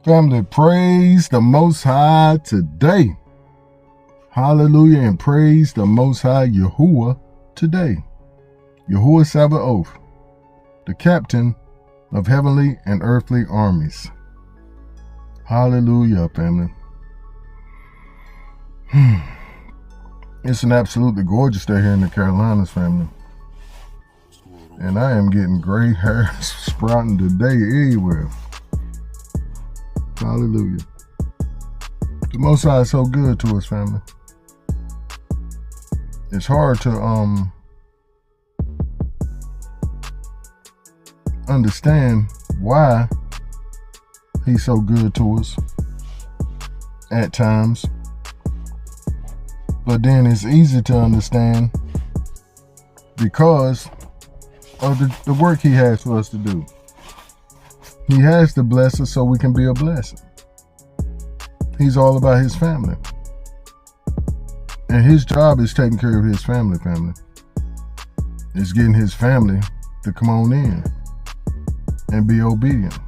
Family, praise the Most High today. Hallelujah, and praise the Most High Yahuwah today. Yahuwah Sabaoth, the captain of heavenly and earthly armies. Hallelujah, family. It's an absolutely gorgeous day here in the Carolinas, family. And I am getting gray hair sprouting today everywhere. Hallelujah. The Most High is so good to us, family. It's hard to understand why he's so good to us at times. But then it's easy to understand because of the work he has for us to do. He has to bless us so we can be a blessing. He's all about his family. And his job is taking care of his family. It's getting his family to come on in and be obedient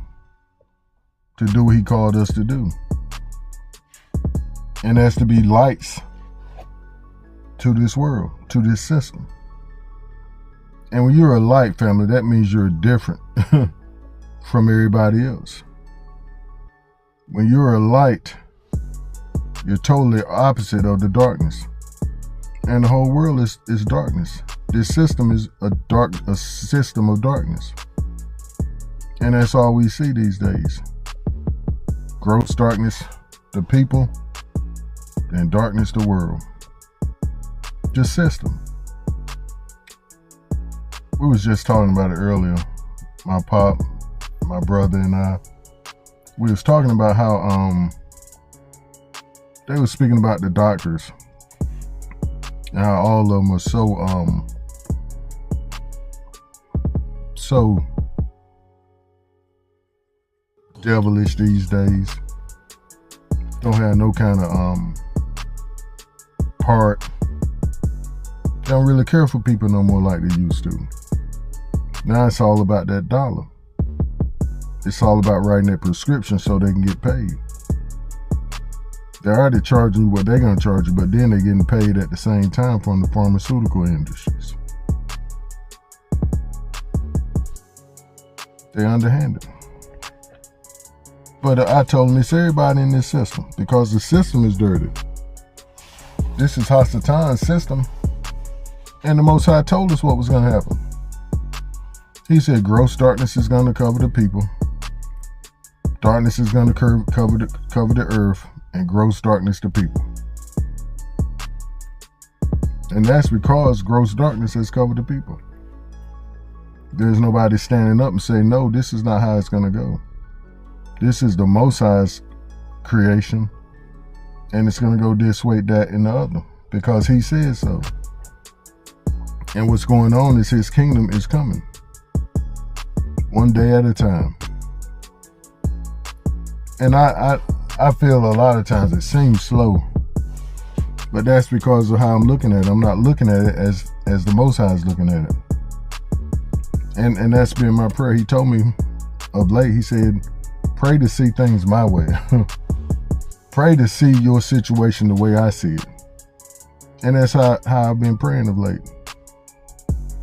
to do what he called us to do. And that's to be lights to this world, to this system. And when you're a light, family, that means you're different from everybody else. When you're a light, you're totally opposite of the darkness. And the whole world is darkness. This system is a system of darkness. And that's all we see these days. Gross darkness, the people, and darkness, the world. Just system. We was just talking about it earlier. My pop, my brother, and I, we was talking about how they was speaking about the doctors and how all of them are so devilish these days. Don't have no kind of heart. They don't really care for people no more like they used to. Now it's all about that dollar. It's all about writing that prescription so they can get paid. They're already charging you what they're going to charge you, but then they're getting paid at the same time from the pharmaceutical industries. They're underhanded. But I told them it's everybody in this system because the system is dirty. This is Hasatan's system. And the Most High told us what was going to happen. He said gross darkness is going to cover the people. Darkness is going to cover the earth, and gross darkness the people. And that's because gross darkness has covered the people. There's nobody standing up and saying, no, this is not how it's going to go. This is the Most High's creation, and it's going to go this way, that, and the other, because he says so. And what's going on is his kingdom is coming. One day at a time. And I feel a lot of times it seems slow. But that's because of how I'm looking at it. I'm not looking at it as the Most High is looking at it. And that's been my prayer. He told me of late, he said, pray to see things my way. Pray to see your situation the way I see it. And that's how I've been praying of late.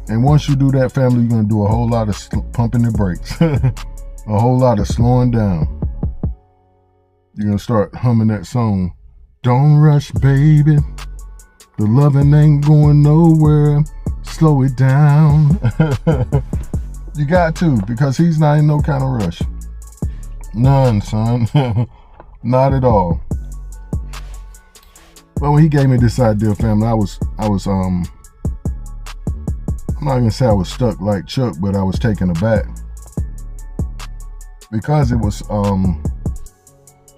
And once you do that, family, you're going to do a whole lot of pumping the brakes. A whole lot of slowing down. You're going to start humming that song. Don't rush, baby. The loving ain't going nowhere. Slow it down. You got to, because he's not in no kind of rush. None, son. Not at all. But when he gave me this idea, family, I was I'm not gonna say I was stuck like Chuck, but I was taken aback because it was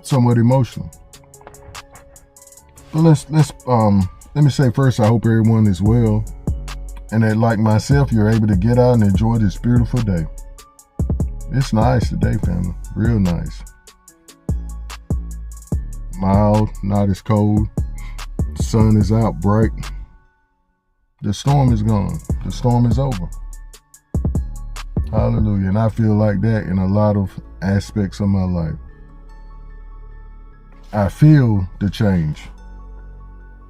somewhat emotional. But let me say first, I hope everyone is well, and that like myself, you're able to get out and enjoy this beautiful day. It's nice today, family, real nice. Mild, not as cold. The sun is out bright. The storm is gone. The storm is over. Hallelujah. And I feel like that in a lot of aspects of my life. I feel the change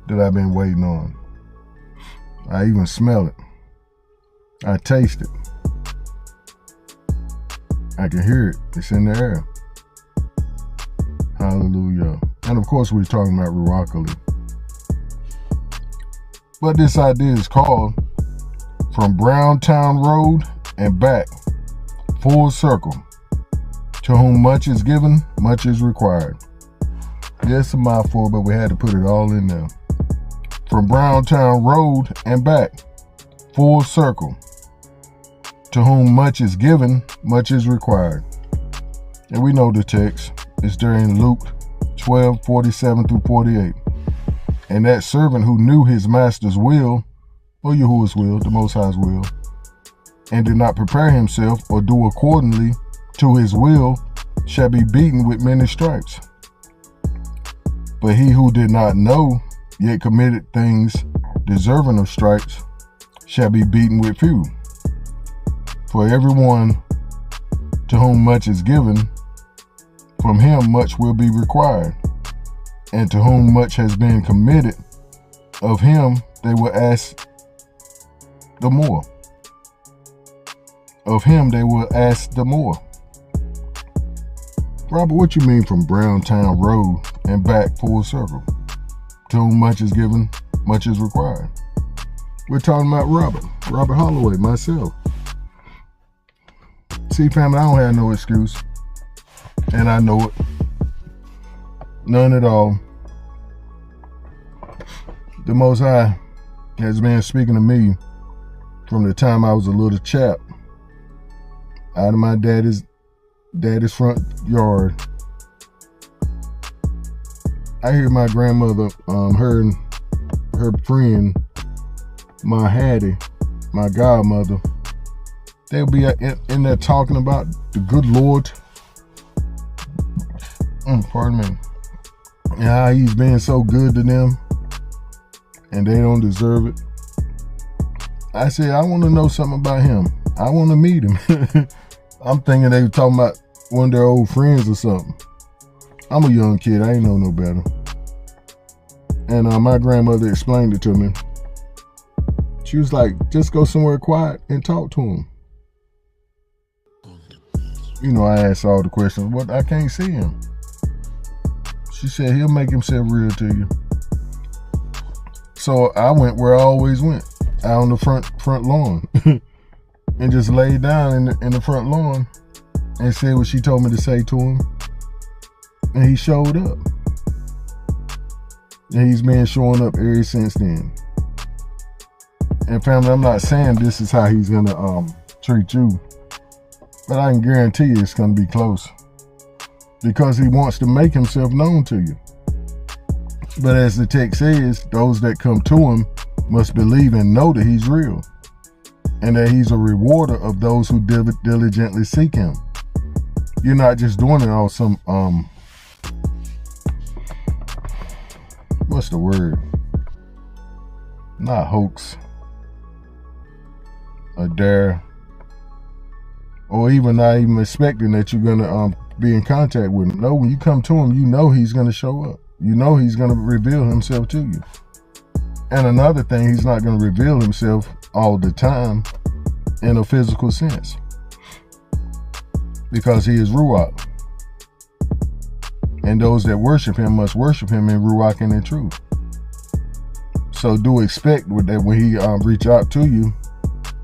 that I've been waiting on. I even smell it. I taste it. I can hear it. It's in the air. Hallelujah. And of course, we're talking about Ruachali. But this idea is called From Browntown Road and Back, Full Circle. To whom much is given, much is required. Yeah, it's a mouthful, but we had to put it all in there. From Browntown Road and back, full circle. To whom much is given, much is required. And we know the text. It's during Luke 12:47 through 48. And that servant who knew his master's will, or Yahuwah's will, the Most High's will, and did not prepare himself or do accordingly to his will, shall be beaten with many stripes. But he who did not know, yet committed things deserving of stripes, shall be beaten with few. For everyone to whom much is given, from him much will be required. And to whom much has been committed, of him they will ask the more. Of him they will ask the more. Robert, what you mean from Browntown Road and back full circle? To whom much is given, much is required. We're talking about Robert Holloway, myself. See, family, I don't have no excuse. And I know it. None at all. The Most High has been speaking to me from the time I was a little chap, out of my daddy's front yard. I hear my grandmother, her friend, my Hattie, my godmother, they'll be in there talking about the good Lord, pardon me, and how he's been so good to them and they don't deserve it. I said, I want to know something about him. I want to meet him. I'm thinking they were talking about one of their old friends or something. I'm a young kid. I ain't know no better. And my grandmother explained it to me. She was like, just go somewhere quiet and talk to him. You know, I asked all the questions. What? I can't see him. She said, he'll make himself real to you. So I went where I always went, out on the front lawn. And just laid down in the front lawn and said what she told me to say to him. And he showed up. And he's been showing up ever since then. And family, I'm not saying this is how he's gonna treat you, but I can guarantee you it's gonna be close. Because he wants to make himself known to you. But as the text says, those that come to him must believe and know that he's real. And that he's a rewarder of those who diligently seek him. You're not just doing it on some, what's the word? Not hoax, a dare, or even not even expecting that you're gonna be in contact with him. No, when you come to him, you know he's gonna show up. You know he's gonna reveal himself to you. And another thing, he's not gonna reveal himself all the time in a physical sense, because he is Ruach. And those that worship him must worship him in Ruach and in truth. So do expect that when he reach out to you,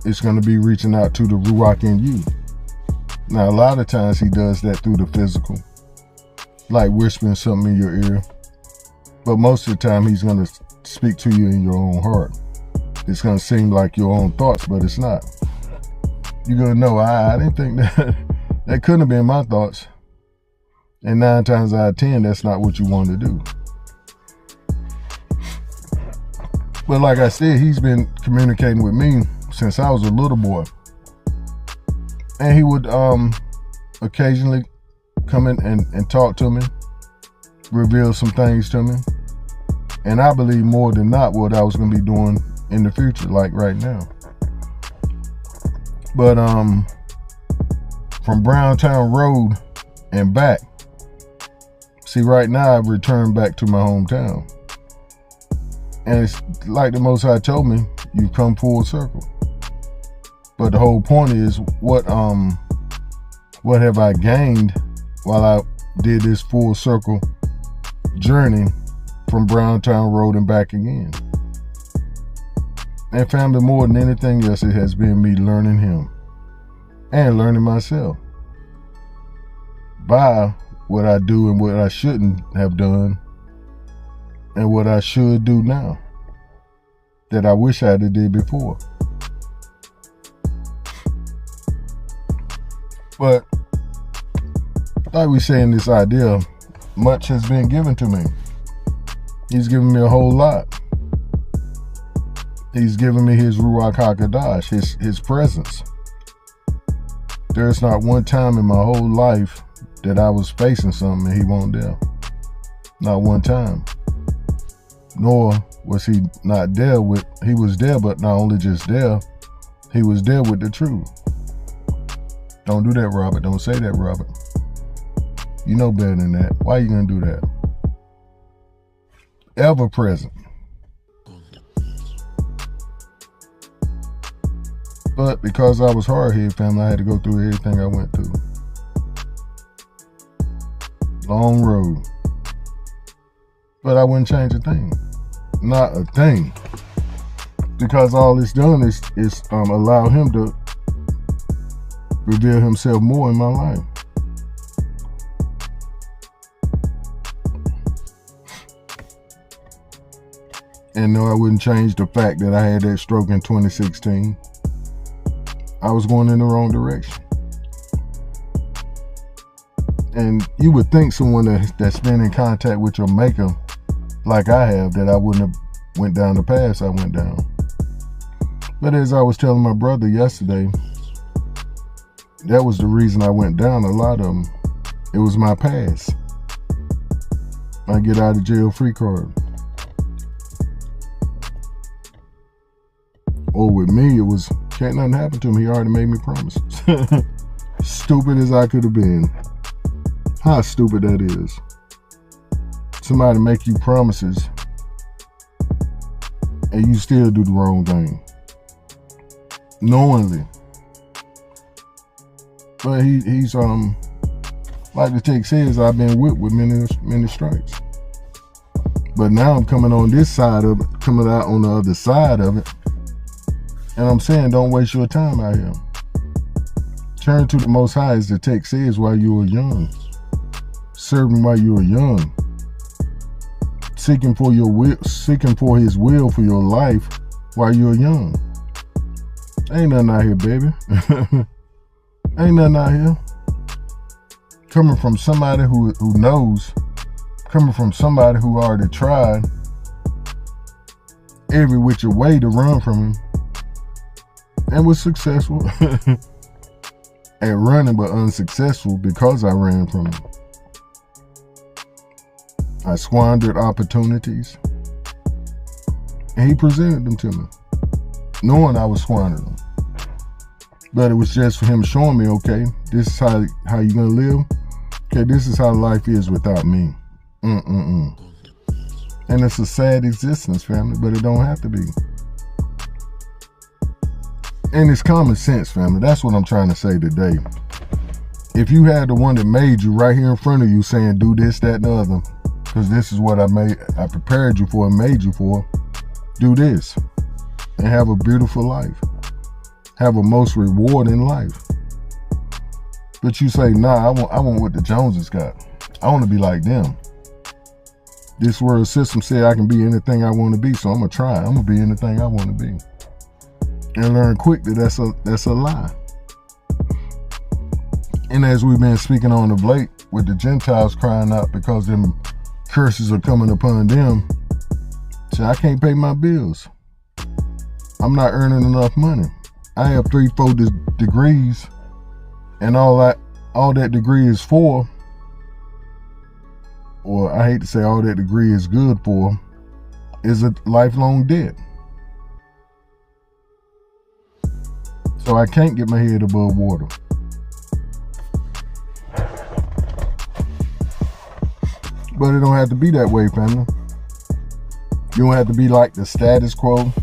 it's going to be reaching out to the Ruach in you. Now, a lot of times he does that through the physical, like whispering something in your ear. But most of the time he's going to speak to you in your own heart. It's going to seem like your own thoughts, but it's not. You're going to know, I didn't think that couldn't have been my thoughts. And 9 times out of 10, that's not what you want to do. But like I said, he's been communicating with me since I was a little boy. And he would occasionally come in and talk to me, reveal some things to me. And I believe more than not what I was going to be doing in the future, like right now. But from Browntown Road and back, See, right now I've returned back to my hometown. And it's like the Most High told me, you've come full circle. But the whole point is, what have I gained while I did this full circle journey from Browntown Road and back again? And family, more than anything else, it has been me learning him and learning myself by what I do and what I shouldn't have done and what I should do now that I wish I had did before. But like we say in this idea, much has been given to me. He's given me a whole lot. He's given me his Ruach HaKodesh, his presence. There's not one time in my whole life that I was facing something and he wasn't there. Not one time. Nor was he not there with, he was there, but not only just there, he was there with the truth. Don't do that, Robert. Don't say that, Robert. You know better than that. Why are you going to do that? Ever present. But because I was hard-headed, family, I had to go through everything I went through. Long road. But I wouldn't change a thing. Not a thing. Because all it's done is allow him to reveal himself more in my life. And no, I wouldn't change the fact that I had that stroke in 2016. I was going in the wrong direction. And you would think someone that's been in contact with your maker like I have, that I wouldn't have went down the path I went down. But as I was telling my brother yesterday, that was the reason I went down a lot of them. It was my past. My get out of jail free card. Or with me, it was, can't nothing happen to me. He already made me promises. Stupid as I could have been. How stupid that is. Somebody make you promises and you still do the wrong thing. Knowingly. But he's like the text says, I've been whipped with many stripes. But now I'm coming on this side of it, coming out on the other side of it. And I'm saying, don't waste your time out here. Turn to the Most High, as the text says, while you are young. Serve him while you are young. Seeking for his will for your life while you're young. Ain't nothing out here, baby. Ain't nothing out here. Coming from somebody who knows, coming from somebody who already tried every which way to run from him and was successful at running, but unsuccessful because I ran from him. I squandered opportunities and he presented them to me, knowing I was squandering them. But it was just for him showing me, okay, this is how you're gonna live. Okay, this is how life is without me. And it's a sad existence, family, but it don't have to be. And it's common sense, family. That's what I'm trying to say today. If you had the one that made you right here in front of you saying, do this, that, and the other, because this is what I prepared you for and made you for, do this and have a beautiful life. Have a most rewarding life. But you say, nah, I want what the Joneses got. I want to be like them. This world system said I can be anything I want to be, so I'm going to try. I'm going to be anything I want to be. And learn quick that that's a lie. And as we've been speaking on of late, with the Gentiles crying out because them curses are coming upon them, say, I can't pay my bills. I'm not earning enough money. I have 3-4 degrees, and all that degree is for, or I hate to say all that degree is good for, is a lifelong debt. So I can't get my head above water. But it don't have to be that way, family. You don't have to be like the status quo,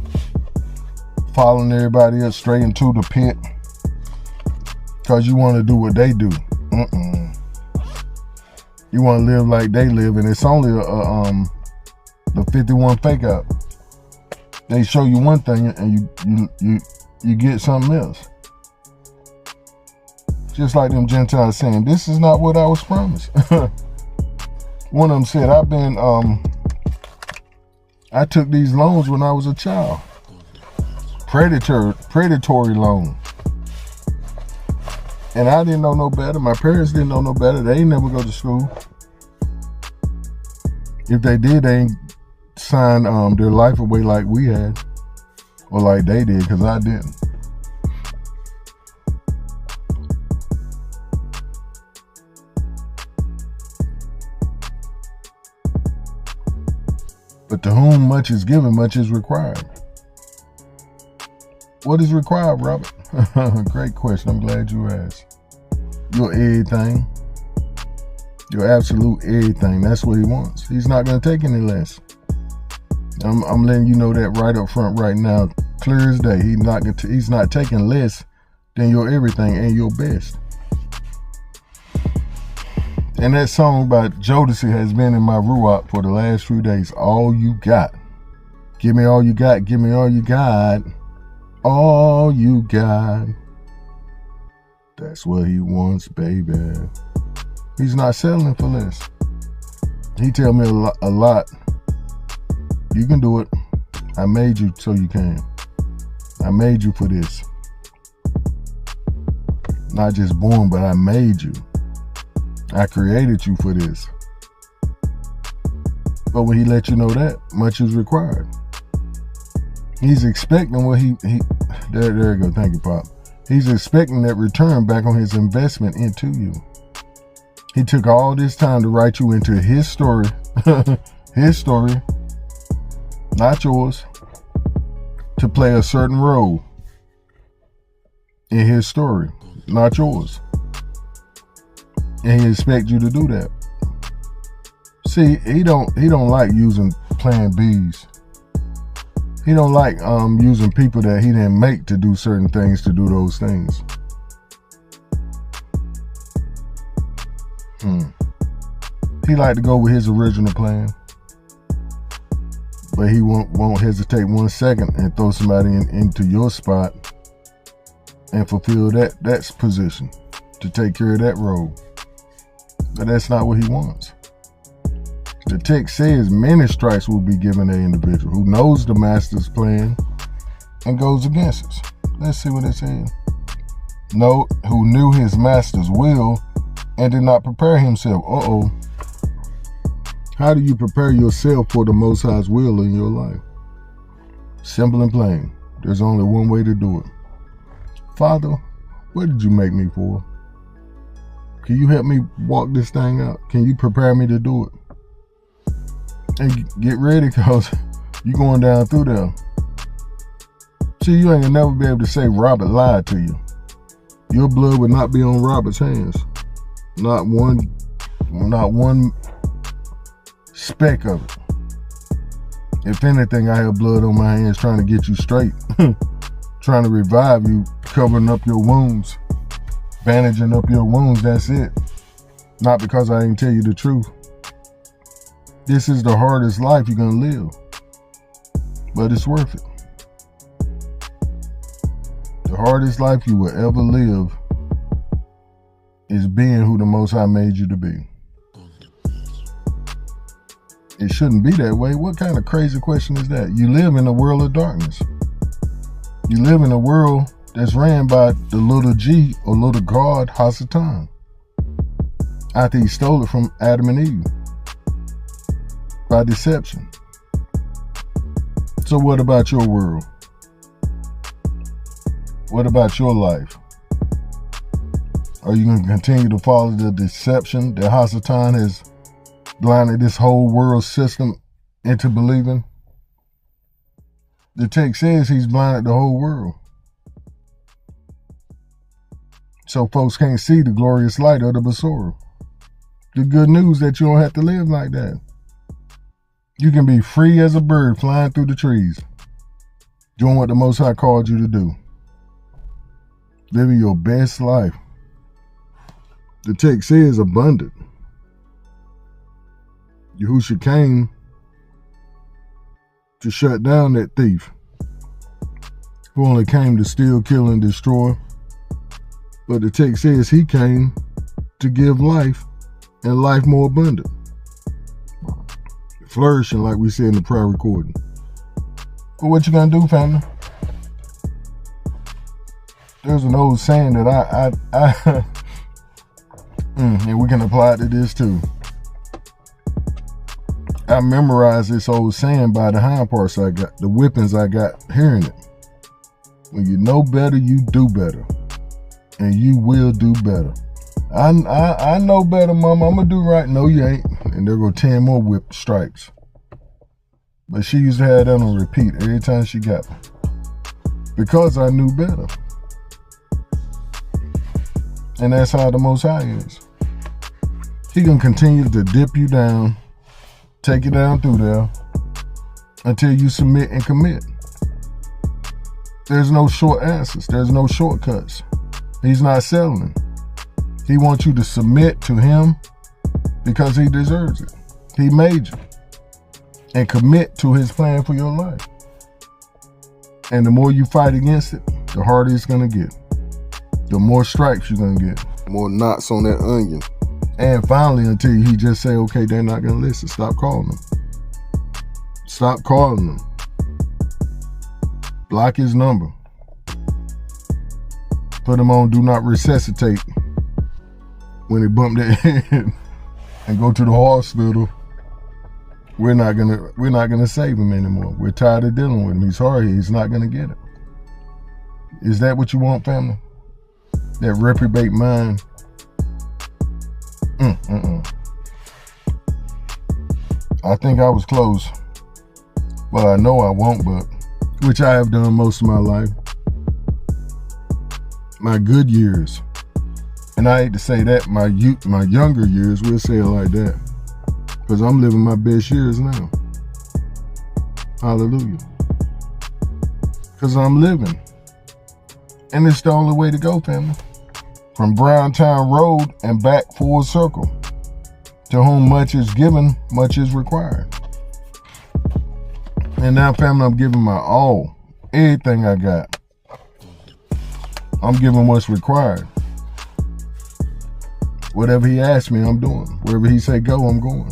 following everybody else straight into the pit because you want to do what they do. You want to live like they live, and it's only the 51 fake out. They show you one thing and you get something else. Just like them Gentiles saying, this is not what I was promised. One of them said, I took these loans when I was a child. Predatory loan. And I didn't know no better. My parents didn't know no better. They ain't never go to school. If they did, they ain't sign their life away like we had. Or like they did, because I didn't. But to whom much is given, much is required. What is required, Robert? Great question. I'm glad you asked. Your everything. Your absolute everything. That's what he wants. He's not going to take any less. I'm letting you know that right up front right now. Clear as day. He's not taking less than your everything and your best. And that song by Jodeci has been in my ruach for the last few days. All you got. Give me all you got. Give me all you got. All you got. That's what he wants, baby. He's not settling for less. He tell me a lot. You can do it. I made you so you can. I made you for this. Not just born, but I made you. I created you for this. But when he let you know that, much is required. He's expecting what there you go. Thank you, Pop. He's expecting that return back on his investment into you. He took all this time to write you into his story. His story. Not yours. To play a certain role in his story. Not yours. And he expects you to do that. See, he don't like using plan Bs. He don't like using people that he didn't make to do certain things to do those things. He like to go with his original plan. But he won't hesitate 1 second and throw somebody into your spot and fulfill that position to take care of that role. But that's not what he wants. The text says many stripes will be given an individual who knows the master's plan and goes against it. Let's see what it says. No, who knew his master's will and did not prepare himself. How do you prepare yourself for the Most High's will in your life? Simple and plain. There's only one way to do it. Father, what did you make me for? Can you help me walk this thing out? Can you prepare me to do it? And get ready, because you're going down through there. See, you ain't gonna never be able to say Robert lied to you. Your blood would not be on Robert's hands. Not one speck of it. If anything, I have blood on my hands trying to get you straight. Trying to revive you, covering up your wounds, bandaging up your wounds, that's it. Not because I didn't tell you the truth. This is the hardest life you're going to live. But it's worth it. The hardest life you will ever live is being who the Most High made you to be. It shouldn't be that way. What kind of crazy question is that? You live in a world of darkness. You live in a world that's ran by the little G or little God, Hasatan. After he stole it from Adam and Eve. By deception. So what about your world? What about your life? Are you going to continue to follow the deception that Hasatan has blinded this whole world system into believing? The text says he's blinded the whole world. So folks can't see the glorious light of the Besorah. the good news that you don't have to live like that. You can be free as a bird flying through the trees, doing what the Most High called you to do. Living your best life. The text says abundant. Yahushua came to shut down that thief who only came to steal, kill, and destroy. But the text says he came to give life and life more abundant. Flourishing, like we said in the prior recording. But what you gonna do, family? There's an old saying that I and we can apply it to this too. I memorized this old saying by the hind parts I got, the whippings I got hearing it. When you know better, you do better. And you will do better. I know better, mama. I'm gonna do right. No, you ain't. And there go 10 more whip stripes. But she used to have that on repeat every time she got me. Because I knew better. And that's how the Most High is. He gonna continue to dip you down, take you down through there, until you submit and commit. There's no short answers. There's no shortcuts. He's not settling. He wants you to submit to him because he deserves it. He made you. And commit to his plan for your life. And the more you fight against it, the harder it's going to get. The more stripes you're going to get. More knots on that onion. And finally, until he just say, okay, they're not going to listen. Stop calling them. Stop calling them. Block his number. Put him on do not resuscitate when he bumped their head and go to the hospital. We're not gonna save him anymore. We're tired of dealing with him. He's hard. He's not gonna get it. Is that what you want, family? That reprobate mind? I think I was close. Well, I know I won't, but which I have done most of my life. My good years. And I hate to say that, my younger years, we'll say it like that. Because I'm living my best years now. Hallelujah. Because I'm living. And it's the only way to go, family. From Browntown Road and back full circle. To whom much is given, much is required. And now, family, I'm giving my all. Everything I got. I'm giving what's required. Whatever he asks me, I'm doing. Wherever he say go, I'm going.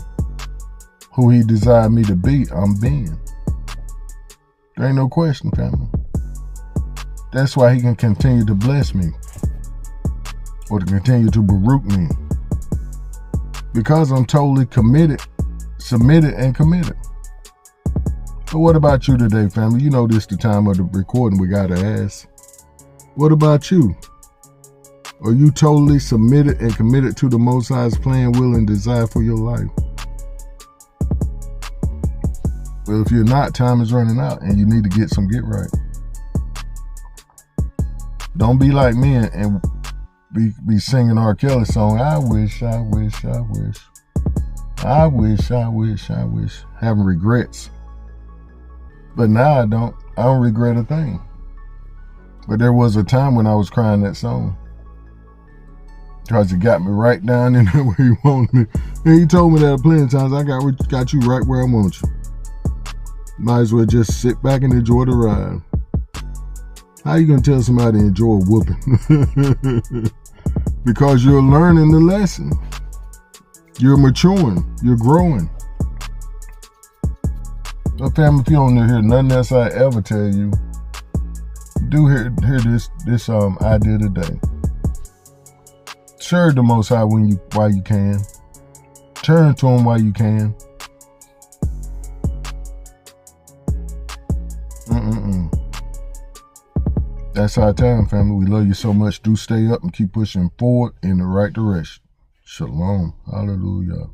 Who he desired me to be, I'm being. There ain't no question, family. That's why he can continue to bless me. Or to continue to baruch me. Because I'm totally committed, submitted, and committed. But what about you today, family? You know this the time of the recording we gotta ask. What about you? Are you totally submitted and committed to the Most High's plan, will, and desire for your life? Well, if you're not, time is running out and you need to get right. Don't be like me and be singing R. Kelly song, I wish, I wish, I wish. I wish, I wish, I wish. Having regrets. But now I don't regret a thing. But there was a time when I was crying that song. Because it got me right down in there where he wanted me. And he told me that plenty of times, I got you right where I want you. Might as well just sit back and enjoy the ride. How you gonna tell somebody to enjoy a whooping? Because you're learning the lesson. You're maturing. You're growing. But family, if you don't hear nothing else I ever tell you, do hear this idea today. Serve the Most High while you can. Turn to him while you can. That's our time, family. We love you so much. Do stay up and keep pushing forward in the right direction. Shalom. Hallelujah.